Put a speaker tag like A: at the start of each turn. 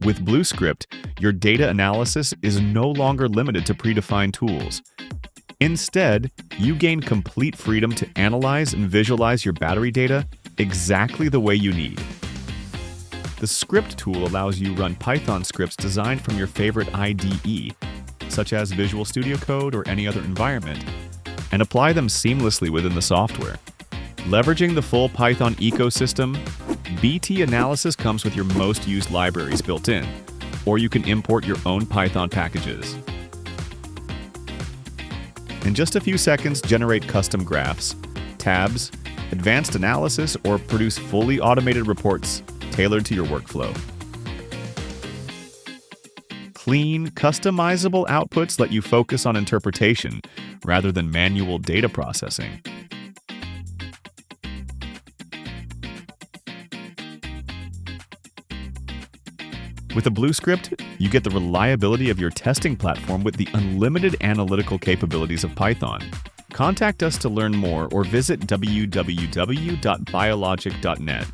A: With BluScript, your data analysis is no longer limited to predefined tools. Instead, you gain complete freedom to analyze and visualize your battery data exactly the way you need. The Script tool allows you to run Python scripts designed from your favorite IDE, such as Visual Studio Code or any other environment, and apply them seamlessly within the software. Leveraging the full Python ecosystem, BT Analysis comes with your most used libraries built in, or you can import your own Python packages. In just a few seconds, generate custom graphs, tabs, advanced analysis, or produce fully automated reports tailored to your workflow. Clean, customizable outputs let you focus on interpretation rather than manual data processing. With a BluScript, you get the reliability of your testing platform with the unlimited analytical capabilities of Python. Contact us to learn more or visit www.biologic.net.